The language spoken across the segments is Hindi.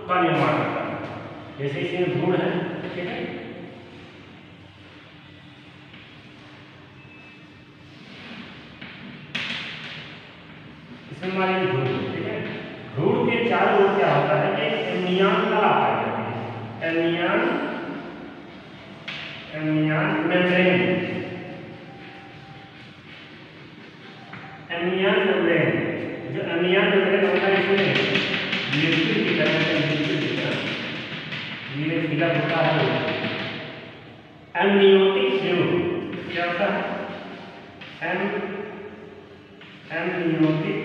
का निर्माण करता है। जैसे इसमें भ्रूण है, ठीक है, इसमें मान लीजिए भ्रूण, ठीक है, भ्रूण के चारों ओर क्या होता है कि एमनियन कला पाई जाती है, एमनियन मेम्ब्रेन, एमनियन मेम्ब्रेन, जो एमनियन मेम्ब्रेन होता है इसमें लिक्विड की तरह ये फिलअप होता है। एमनियोटिक फ्लूइड क्या होता है, एमनियोटिक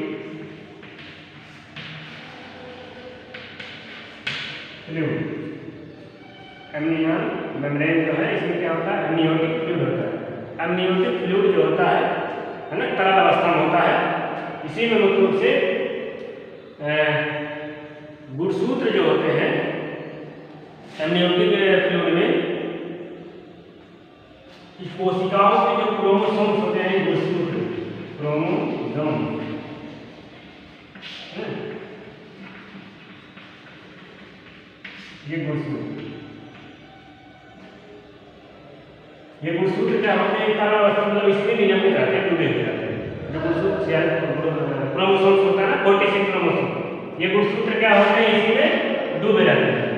फ्लूइड, एमनियन मेम्ब्रेन जो है इसमें क्या होता है, एमनियोटिक फ्लूइड होता है। एमनियोटिक फ्लूइड जो होता है ना, तरल अवस्था में होता है, इसी में मुख्य रूप से गुणसूत्र जो होते हैं एमनियोटिक फ्लूइड में, कोशिकाओं के जो क्रोमोसोम्स होते हैं गुणसूत्र, क्रोमोसोम, ये गुणसूत्र क्या होते हैं, तरल अवस्था मतलब इसमें निलंबित रहते हैं, डूबे हुए रहते हैं। जो गुणसूत्र क्रोमोसोम्स होता है ना, 46 क्रोमोसोम, ये गुणसूत्र क्या होते हैं, इसी में डूबे रहते हैं।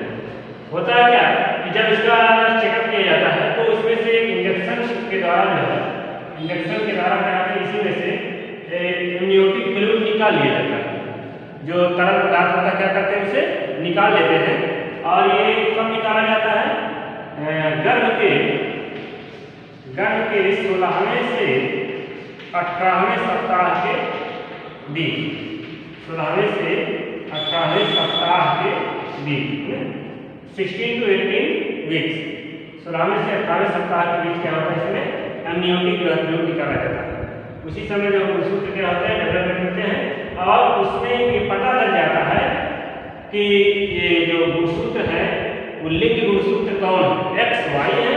होता है क्या कि जब इसका चेकअप किया जाता है तो इसमें से इंजेक्शन के द्वारा जो है, इंजेक्शन के द्वारा क्या होता है, इसी में से एमनियोटिक फ्लूइड निकाल लिया जाता है। जो तरल पदार्थ होता है क्या करते हैं, उसे निकाल लेते हैं। और ये कब निकाला जाता है, गर्भ के 16वें से 18वें सप्ताह के बीच, 16वें से 18वें सप्ताह के बीच, 16 to 18 वीक्स, 16वें से 18वें सप्ताह के बीच क्या होता है, इसमें एमनियोटिक फ्लूइड निकाला जाता है। उसी समय जो गुणसूत्र क्या होते हैं डेवलपमेंट होते हैं, और उसमें ये पता लग जाता है कि ये जो गुणसूत्र है वो लिंग गुणसूत्र कौन है, एक्स वाई है,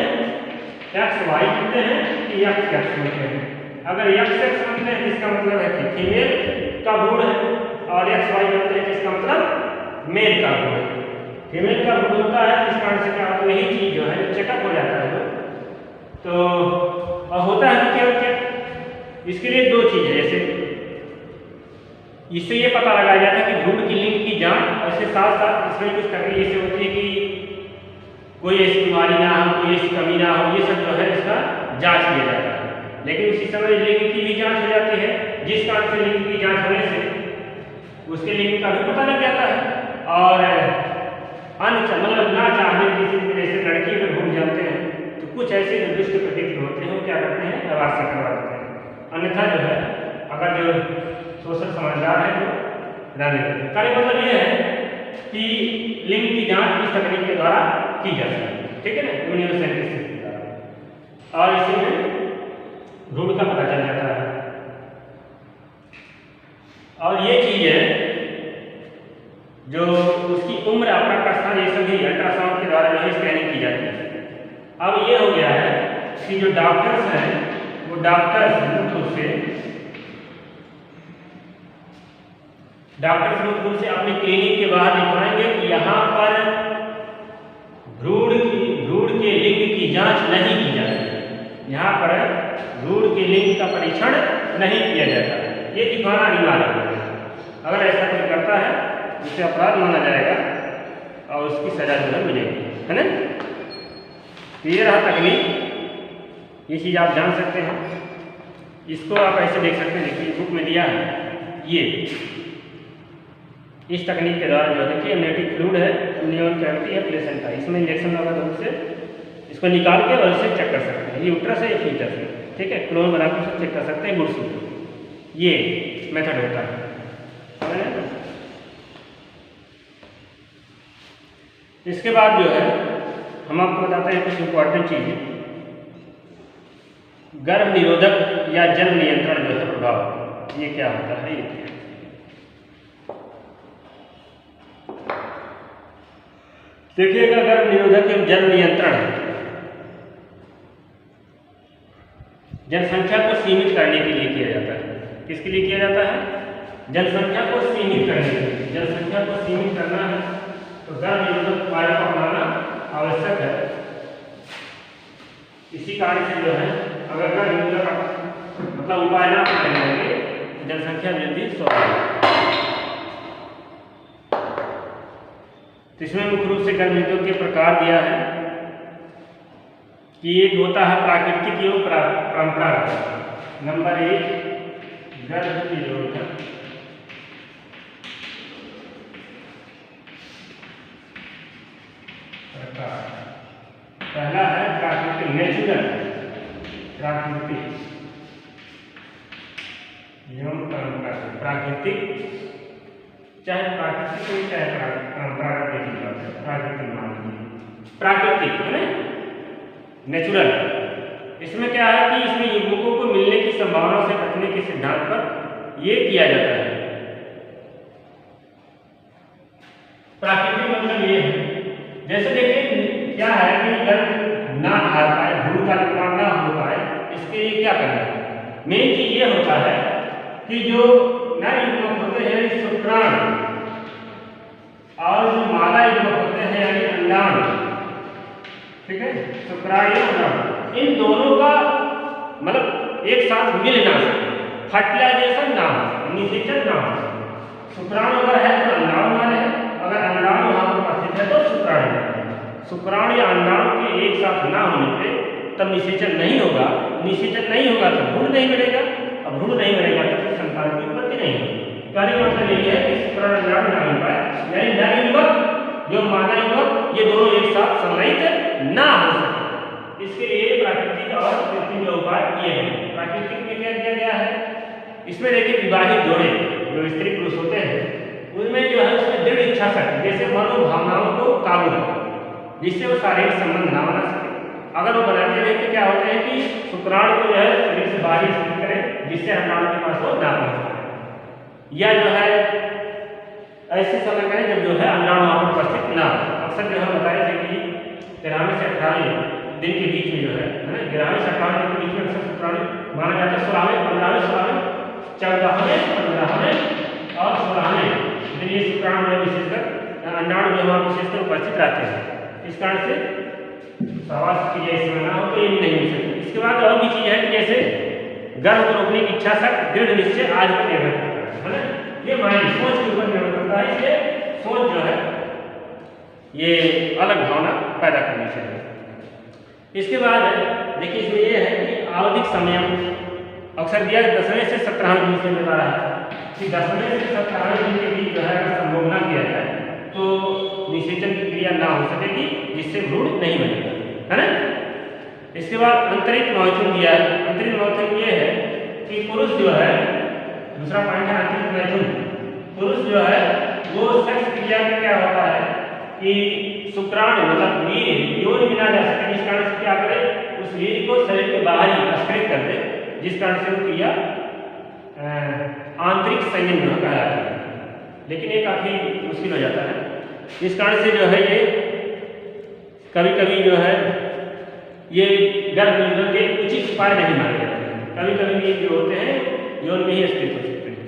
एक्स वाई बनते हैं कि एक्स एक्स बनते हैं। अगर एक्स एक्स बनते हैं इसका मतलब है कि फीमेल का भ्रूण है, और एक्स वाई बनते हैं इसका मतलब मेल का भ्रूण है। फीमेल का भ्रूण होता है, इस कारण से क्या होता है, यही चीज जो है चेकअप हो जाता है। तो और होता है क्या, इसके लिए दो चीज़ है, जैसे इससे ये पता लगाया जाता है कि भ्रूण की लिंग की जांच, और इसके साथ साथ इसमें कुछ तकलीफ ऐसे होती है कि कोई ऐसी बीमारी ना हो, कोई ऐसी कमी ना हो, ये सब जो है इसका जांच किया जाता है। लेकिन उसी समय लिंग की भी जांच हो जाती है, जिस कारण से लिंग की जांच होने से उसके लिंग का भी पता लग जाता है। और मतलब ना चाहने किसी वजह से लड़की अगर भूल जाते हैं तो कुछ ऐसे जो दुष्ट प्रकृति होते हैं वो क्या करते हैं, अवासा करवा देते हैं। अन्यथा जो है अगर जो सोशल समझदार है तो रहने देते हैं। कहने मतलब ये है कि लिंग की जांच इस तकनीक के द्वारा की जाती है, ठीक है ना, इम्यूनोसेंटेसिस के द्वारा, और इसी में भ्रूण का पता चल जाता है। और ये चीज है जो उसकी उम्र, अपना प्रस्थान, ये सभी अल्ट्रासाउंड के द्वारा जो है स्कैनिंग की जाती है। अब ये हो गया है कि जो डॉक्टर्स हैं वो डॉक्टर्स मुख्य रूप से अपने क्लिनिक के बाहर दिखाएंगे कि यहाँ पर भ्रूण के लिंग की जांच नहीं की जाती है, यहाँ पर भ्रूण के लिंग का परीक्षण नहीं किया जाता है, ये दिखाना अनिवार्य है। अगर ऐसा कोई करता है उसे अपराध माना जाएगा और उसकी सजा जो है मिलेगी, है ना। तो ये रहा तकनीक, ये चीज़ आप जान सकते हैं। इसको आप ऐसे देख सकते हैं, देखिए बुक में दिया है, ये इस तकनीक के द्वारा जो है देखिए एमनियोटिक फ्लूइड है, एमनियन कैविटी है, प्लेसेंटा, इसमें इंजेक्शन लगा तो उससे इसको निकाल के और इससे चेक कर सकते हैं ये यूट्रस है या फीटस है, ठीक है, क्लोन बना के उससे चेक कर सकते हैं गुणसूत्र। ये मेथड होता है। इसके बाद जो है हम आपको बताते हैं कुछ इंपॉर्टेंट चीज़ें। गर्भ निरोधक या जन्म नियंत्रण जो है प्रभाव, ये क्या होता है, ये देखिएगा। गर्भ निरोधक एवं जन्म नियंत्रण जनसंख्या को सीमित करने के लिए किया जाता है। किसके लिए किया जाता है? जनसंख्या को सीमित करने के लिए। जनसंख्या को सीमित करना है तो गर्भ निरोधक उपाय को अपनाना आवश्यक है। इसी कारण से जो है अगर गर्भ निरोधक मतलब उपाय ना अपनाए जाएंगे जनसंख्या वृद्धि स्वाभाविक। तो इसमें मुख्य रूप से गर्भ निरोधक के प्रकार दिया है कि एक होता है प्राकृतिक एवं परंपरागत। नंबर 1 गर्भ निरोधक प्रकार। पहला है प्राकृतिक नेचुरल, प्राकृतिक एवं परंपरागत। प्राकृतिक चाहे प्राकृतिक हो चाहे परंपरागत की बात है, प्राकृतिक मान लीजिए प्राकृतिक है ना नेचुरल। इसमें क्या है कि इसमें युग्मकों को मिलने की संभावना से बचने के सिद्धांत पर यह किया जाता है। प्राकृतिक मतलब ये है जैसे देखिए क्या है कि गर्भ ना आ पाए, भ्रूण का निर्माण ना हो पाए, इसके लिए क्या करना है। मेन चीज ये होता है कि जो नर युग्मक होते हैं शुक्राणु और जो मादा युग्मक होते हैं यानी अंडाणु, ठीक है, शुक्राणु अंडाणु, इन दोनों का मतलब एक साथ मिल ना सके, फर्टिलाइजेशन ना हो, निषेचन ना हो। शुक्राणु अगर है तो अंडाणु ना रहे, अगर अंडाणु वहां पर उपस्थित है तो शुक्राणु है। शुक्राणु या अंडाणु के एक साथ ना होने पे तब निषेचन नहीं होगा, निषेचन नहीं होगा तो भ्रूण नहीं मिलेगा, अब भ्रूण नहीं मिलेगा तो फिर संतान की उत्पत्ति नहीं होगी। कहने का मतलब ये है कि शुक्राणु अंडाणु ना मिल पाए यानी नर युग्मक जो मादा युग्मक ये दोनों एक साथ संलयित ना हो सके, इसके लिए प्राकृतिक और कृत्रिम का उपाय किए हैं। प्राकृतिक में क्या किया गया है, इसमें देखिए विवाहित जोड़े जो स्त्री पुरुष होते हैं उनमें जो है उसमें दृढ़ इच्छा शक्ति जैसे मनोभावनाओं को काबू रखें जिससे वो शारीरिक संबंध ना बना सके। अगर वो बनाते रहे तो क्या होते हैं कि शुक्राणु को जो है शरीर से बाहर स्थित करें जिससे अंडाणु के पास वो ना पहुंच पाए, या जो है ऐसे समय करें जब जो है अंडाणु वहां पर उपस्थित ना हो। अक्सर जो है बताए थे कि 13 से 18 दिन के बीच में जो है ना 11वें से 18 दिन के बीच में अक्सर शुक्राणु माना जाता है। 16वें 15वें 16वें 14वें 15वें और 16वें दिन ये शुक्राणु जो विशेषकर अंडाणु जो वहां विशेषकर उपस्थित रहते हैं। इस कारण से सहवास की जैसे ना हो तो ये नहीं हो सकती। इसके बाद और भी चीज है कि जैसे गर्भ को रोकने की इच्छा शक्ति दृढ़ निश्चय आज पर निर्भर करता है ना, ये माइंड सोच के ऊपर निर्भर करता है। इसलिए सोच जो है ये अलग भावना पैदा करनी चाहिए। इसके बाद देखिए इसमें ये है कि आवधिक समय अक्सर दिया 10वें से 17वें दिन से बता रहा है कि 10वें से 17वें दिन के बीच जो है अगर संभोग ना किया जाए तो निषेचन की क्रिया ना हो सकेगी जिससे भ्रूण नहीं बनेगा, है ना। इसके बाद अंतरित मैथुन दिया है। अंतरित मैथुन ये है कि पुरुष जो है, दूसरा पॉइंट है अंतरित मैथुन। पुरुष जो है वो सेक्स क्रिया में क्या होता है कि शुक्राणु मतलब वीर्य योनि बिना जा सके, जिस कारण से क्या करे उस वीर्य को शरीर के बाहर ही अस्खलित कर दे, जिस कारण से वो क्रिया आंतरिक संयम जो कहलाती है। लेकिन ये काफी मुश्किल हो जाता है, इस कारण से जो है ये कभी कभी जो है ये गर्भ निरोधक के उचित उपाय नहीं माने जाते हैं। कभी कभी ये जो होते हैं यौन में ही स्थित हो सकते हैं,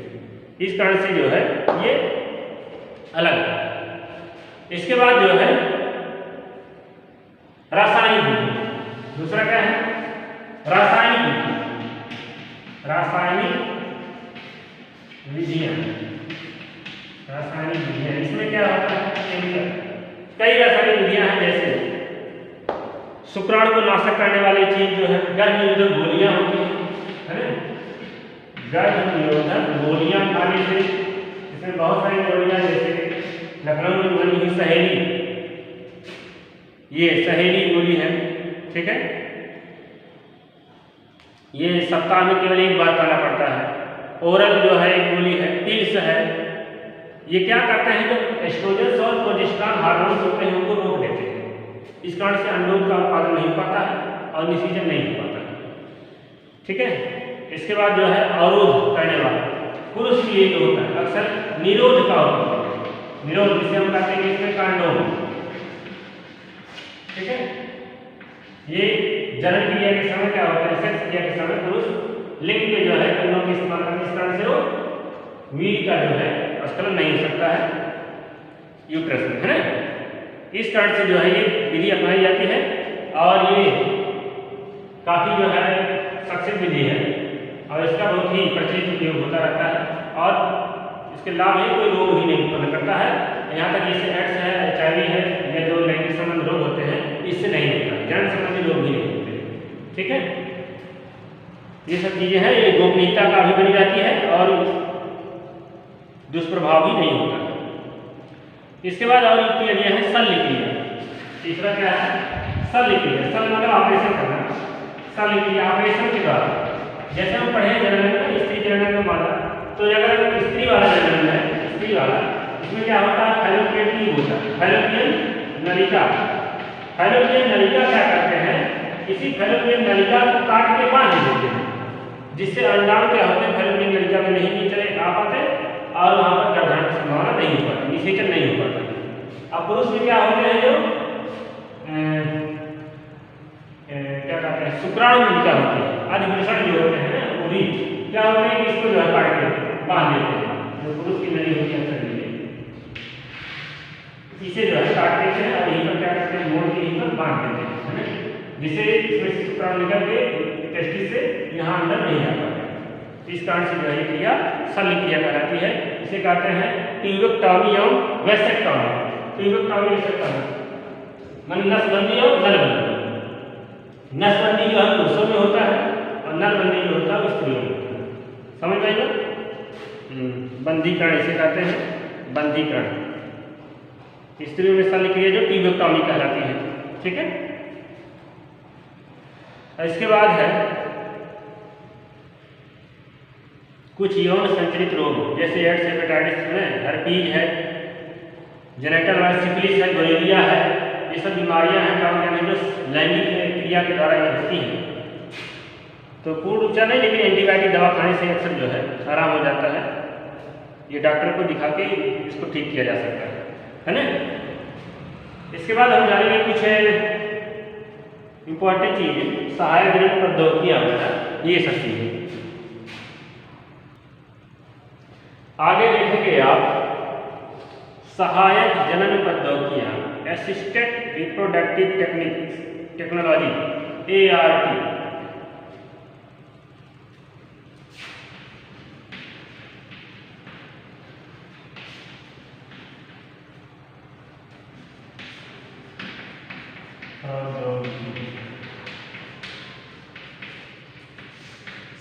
इस कारण से जो है ये अलग है। इसके बाद जो है रासायनिक विधि, दूसरा क्या है रासायनिक विधि, रासायनिक विधियां, रासायनिक विधियां। इसमें क्या होता है कई रासायनिक विधियां हैं, जैसे शुक्राणु को नाशक करने वाली चीज जो है गर्भ निरोधक गोलियां होती है ना, गर्भ निरोधक गोलियां खाने से, इसमें बहुत सारी गोलियां जैसे लखनऊ में बनी हुई सहेली, ये सहेली गोली है, ठीक है, ये सप्ताह में केवल एक बार खाना पड़ता है। ओरल जो है एक गोली है, पिल्स है, ये क्या करते हैं जो एस्ट्रोजन और प्रोजेस्टेरॉन हार्मोन्स होते हैं उनको रोक देते हैं, इस कारण से अंडों का उत्पादन नहीं हो पाता है और निषेचन नहीं हो पाता है, ठीक है। इसके बाद जो है अवरोध करने वाला पुरुष के लिए जो होता है अक्सर निरोध का होता है, निरोध जिसे हम कहते हैं इसमें कंडोम, ठीक है। ये जनन क्रिया के समय क्या होता है, सेक्स क्रिया के समय पुरुष लिंग में जो है कंडोम का इस्तेमाल करते हैं, इस कारण से वो वीर्य का जो है स्खलन नहीं हो सकता है यूट्रस में, है ना। इस कारण से जो है ये विधि अपनाई जाती है और ये काफ़ी जो है सक्सेस विधि है और इसका बहुत ही प्रचलित उपयोग होता रहता है और इसके लाभ है कोई रोग भी नहीं उत्पन्न करता है। यहाँ तक जैसे एड्स है, HIV है या जो लैंगिक संबंध रोग होते हैं इससे नहीं होता, जन्म संबंधी रोग भी नहीं होते। ठीक है, ये सब चीज़ें हैं, ये गोपनीयता का भी बनी रहती है और दुष्प्रभाव भी नहीं होता। इसके बाद और युक्तियाँ दिया है शल्य क्रिया। तीसरा क्या है? शल्य क्रिया। शल्य मतलब ऑपरेशन करना। शल्य क्रिया ऑपरेशन के द्वारा, जैसे हम पढ़े जनन में स्त्री जनन में माना, तो अगर स्त्री वाला जनन है, स्त्री वाला, इसमें क्या होता है? फैलोपियन ट्यूब होता है, फैलोपियन नलिका। फैलोपियन नलिका क्या करते हैं? इसी फैलोपियन नलिका को काट के बांध देते हैं, जिससे अंडाणु क्या होते हैं फैलोपियन नलिका में नहीं चले आ पाते और वहाँ पर गर्भाधान की संभावना नहीं हो पाती, निषेचन नहीं हो पाता। अब पुरुष में क्या होते हैं जो क्या कहते हैं शुक्राणु नलिका होती है, अधिवृषण जो होते हैं वो भी क्या होते हैं कि इसको जो है काट के बांध देते हैं, जो पुरुष की नली होती है अक्सर इसे जो है काट देते हैं और यहीं पर क्या करते हैं मोड़ के यहीं पर बांध देते हैं, है ना, जिससे इसमें से शुक्राणु निकल के टेस्टिस से यहाँ अंदर नहीं आ पाता। इस कारण से जो है क्रिया शल्य क्रिया कहलाती है। इसे कहते हैं ट्यूबेक्टॉमी और वैसेक्टॉमी। ट्यूबेक्टॉमी वैसेक्टॉमी मन नसबंदी और नलबंदी। नसबंदी जो है पुरुषों में होता है और नलबंदी जो होता है स्त्रियों में होता है। समझ पाएंगे? बंदीकरण इसे कहते हैं, बंदीकरण। स्त्रियों में शल्य क्रिया जो ट्यूबेक्टॉमी कहलाती है। ठीक है, इसके बाद है कुछ यौन संचरित रोग जैसे एड्स, हेपेटाइटिस है, हर्पीज है, जेनेटल वायरस, सिफिलिस है, गोरेरिया है, ये सब बीमारियां हैं जो लैंगिक क्रिया के द्वारा होती हैं। तो पूर्ण उपचार नहीं, लेकिन एंटीबायोटिक दवा खाने से अक्सर जो है आराम हो जाता है। ये डॉक्टर को दिखा के इसको ठीक किया जा सकता है ना। इसके बाद हम जानेंगे कुछ इंपॉर्टेंट चीज़ें, सहायक जनन प्रौद्योगिकियां वगैरह, ये सब चीज़ें आगे देखेंगे आप। सहायक जनन प्रौद्योगिकियां, असिस्टेड रिप्रोडक्टिव टेक्नोलॉजी, ART।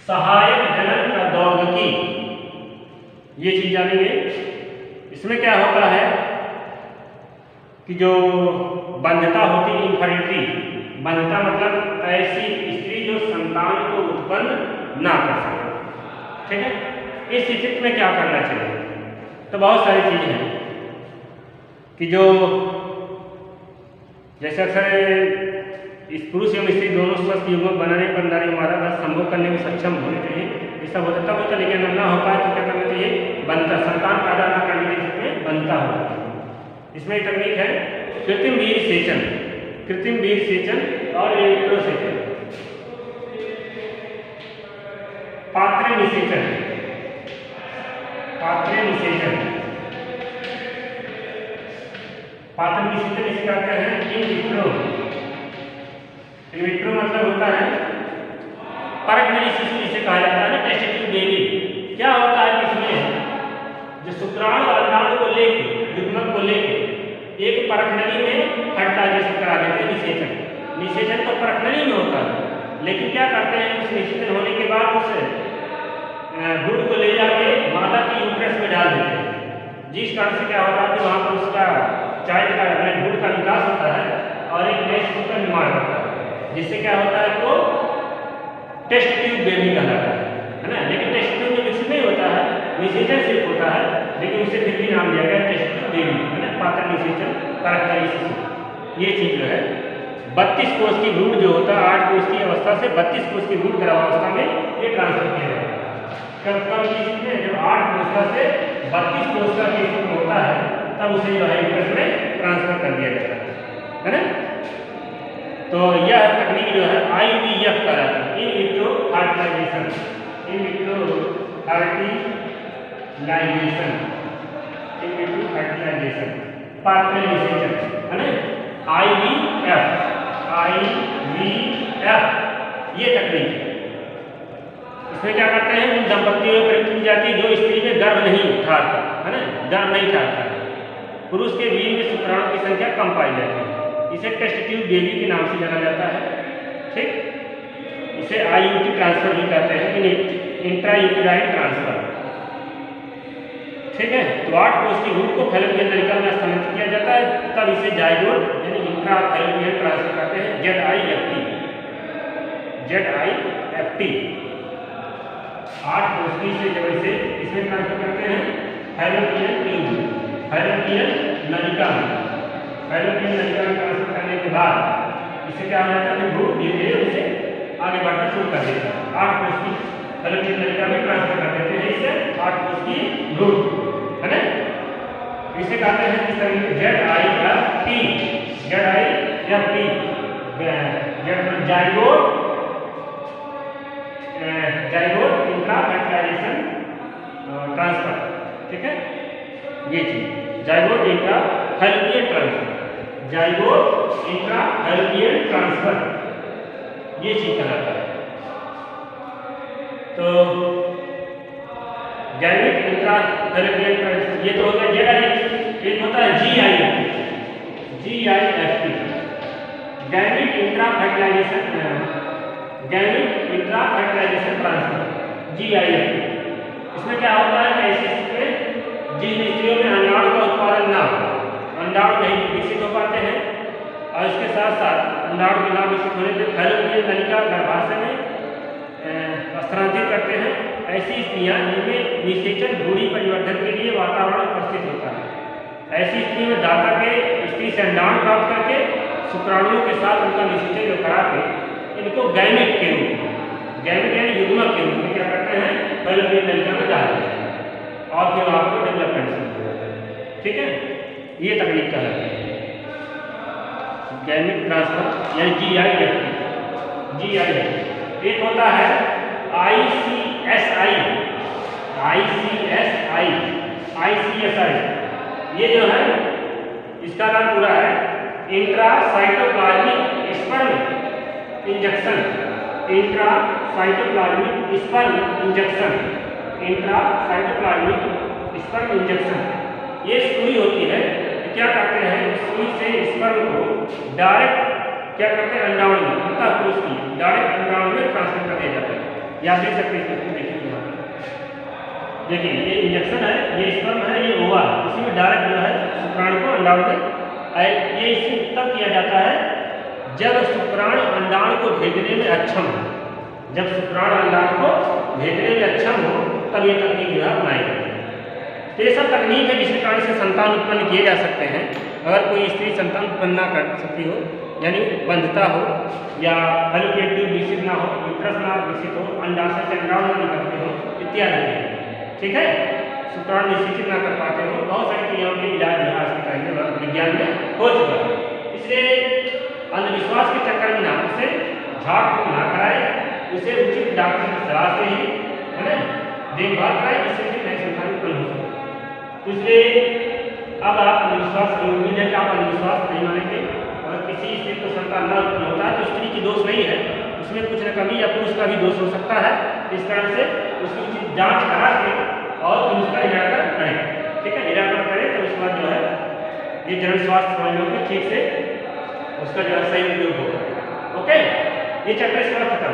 सहायक जनन प्रौद्योगिकी, ये चीज जानेंगे। इसमें क्या होता है कि जो बंधता होती है, इनफर्टिलिटी, बंधता मतलब ऐसी स्त्री जो संतान को उत्पन्न ना कर सके। ठीक है, इस स्थिति में क्या करना चाहिए? तो बहुत सारी चीजें हैं कि जो जैसे अक्सर इस पुरुष एवं स्त्री दोनों स्वस्थ युग्मक बनाने पर नारी मादा का संभोग करने में सक्षम होने चाहिए। ये सब होता तब होता, लेकिन ना हो पाए तो क्या करना चाहिए? बनता, संतान पैदा ना करने के इसमें बनता होता है। इसमें एक तकनीक है कृत्रिम वीर्य सेचन, कृत्रिम वीर्य सेचन और इलेक्ट्रोसेचन, पात्रे निषेचन, पात्रे निषेचन। पात्र निषेचन इसे कहते हैं इन विट्रो। इन विट्रो मतलब होता है परगनली शिशु जिसे कहा जाता है ना, टेस्ट ट्यूब बेबी। क्या होता है इसमें जो शुक्राणु और अंडाणु को लेके, युग्मक को लेके एक परगनली में फर्टिलाइजेशन करा देते हैं, निषेचन। निषेचन तो परगनली में होता है, लेकिन क्या करते हैं उस निषेचन होने के बाद उस भ्रूण को ले जाके मादा की यूट्रस में डाल देते हैं, जिस कारण से क्या होता है कि वहाँ पर उसका चाइल्ड का भ्रूण का विकास होता है और एक नए शिशु का निर्माण होता है, जिससे क्या होता है वो टेस्ट ट्यूब बेबी कहलाता है ना। लेकिन टेस्ट ट्यूब में विकसित नहीं होता है, निषेचन सिर्फ होता है, लेकिन उसे फिर भी नाम दिया गया टेस्ट ट्यूब बेबी, है ना, पात्र निषेचन, परगनली शिशु। ये चीज जो है 32 कोष की भ्रूण जो होता है 8 कोष की अवस्था से 32 कोष की भ्रूण गर्भावस्था में ये ट्रांसफर किया जाता है। कब कब चीज जब 8 कोशिका से 32 कोशिका के रूप होता है तब उसे जो है यूट्रस में ट्रांसफर कर दिया जाता है ना। तो यह तकनीक जो है IVF कहलाती है, in vitro fertilisation, in vitro fertilisation, in vitro fertilisation, पात्र निषेचन, है ना। IVF, ये तकनीक है। इसमें क्या करते हैं, उन दंपतियों में प्रयुक्त की जाती है जो स्त्री में गर्भ नहीं धारता है ना, गर्भ नहीं धारता है, पुरुष के वीर्य में शुक्राणु की संख्या कम पाई जाती है। इसे टेस्ट ट्यूब बेबी के नाम से जाना जाता है। ठीक, इसे IUT ट्रांसफर भी कहते हैं, इंट्रा यूटेराइन ट्रांसफर। ठीक है, तो 8 कोष की भूख को फैलोपियन नलिका में स्थानांतरित किया जाता है, तब इसे जाइगोट यानी इंट्रा फैलोपियन ट्रांसफर कहते हैं, ZIFT। 8 कोशिकी से जब इसे इसमें ट्रांसफर करते हैं फैलोपियन ट्यूब, फैलोपियन नलिका में, फैलोपियन नलिका में ट्रांसफर करने के बाद इसे क्या हो जाता है, भूख धीरे धीरे उसे आगे बढ़ना शुरू कर देता है। 8 कोशिकी फैलोपियन नलिका में ट्रांसफर कर देते हैं, इसे 8 कोशिकी भूख है ना। इसे कहते हैं किस तरीके ZIFT, zygote intra fertilisation transfer. ठीक है, ये चीज zygote intra fallopian transfer, zygote intra fallopian transfer, ये चीज कहलाता है। तो गैमिट इंट्रा फैलोपियन ट्रांसफर ये तो होता है ZIFT, एक होता है GIFT, gamete intra fertilisation, gamete intra fertilisation transfer, GIFT। इसमें क्या होता है, ऐसी स्थिति में जिन स्त्रियों में अंडाणु का उत्पादन ना हो, अंडाणु नहीं विकसित हो पाते हैं, और इसके साथ साथ अंडाणु के ना विकसित होने से फैलोपियन नलिका गर्भाशय में स्थानांतरित करते हैं, ऐसी स्त्रियां जिनमें निषेचन भ्रूणी परिवर्धन के लिए वातावरण उपस्थित होता है। ऐसी स्थिति में दाता के स्त्री से अंडाणु प्राप्त करके शुक्राणुओं के साथ उनका निषेचन करा के इनको गैमेट के रूप में, गैमेट यानी युग्मक के रूप में क्या करते हैं, फैलोपियन नलिका में डालते हैं और फिर वहां पर डेवलपमेंट शुरू होता है। ठीक है, ये तकनीक कहलाती है गैमेट ट्रांसफर यानी GIFT। एक होता है ICSI, ये जो है इसका नाम पूरा है intracytoplasmic sperm injection, intracytoplasmic sperm injection, intracytoplasmic sperm injection. ये सुई होती है, क्या करते हैं, सुई से स्पर्म को डायरेक्ट क्या करते हैं, अंडाणु में, अंतःकोश की डायरेक्ट अंडाणु में ट्रांसफर कर दिया जाता है। या देख सकते हैं, देखिए यहाँ देखिए ये इंजेक्शन है, ये स्पर्म है, ये ओवा है, इसी में डायरेक्ट जो है शुक्राणु को अंडाणु में, ये इसी तब किया जाता है जब शुक्राणु अंडाणु को भेजने में अक्षम हो, जब शुक्राणु अंडाणु को भेजने में अक्षम हो तब ये तकनीक जो है बनाई जाती है। तो ये सब तकनीक है जिसके कारण से संतान उत्पन्न किए जा सकते हैं। अगर कोई स्त्री संतान उत्पन्न ना कर सकती हो, यानी बंधता हो या फैलोपियन ट्यूब विकसित ना हो, यूट्रस ना विकसित हो, अंडाशय से अंडाणु ना निकलते हो इत्यादि, ठीक है, शुक्राणु निश्चित ना कर पाते हो, बहुत सारी क्रियाओं के इलाज आज के टाइम में विज्ञान में हो चुका है। इसलिए अंधविश्वास के चक्कर में ना उसे झाड़ फूक ना कराए, उसे उचित डॉक्टर की सलाह से ही है ना देखभाल कराए, जिससे कि नई संतान उत्पन्न हो सके। इसलिए अब आप अंधविश्वास, उम्मीद है कि आप अंधविश्वास नहीं मानेंगे। अगर किसी स्त्री को संतान न उत्पन्न होता है तो स्त्री की दोष नहीं है, उसमें कुछ न कमी या पुरुष का भी दोष हो सकता है। इस कारण से उसकी उचित जांच करा के और फिर उसका निराकरण करें। ठीक है, निराकरण करें तो उसके बाद जो है ये जनन स्वास्थ्य समझ लो कि ठीक से उसका जो है सही उपयोग होगा। ओके, ये चैप्टर इसका खत्म।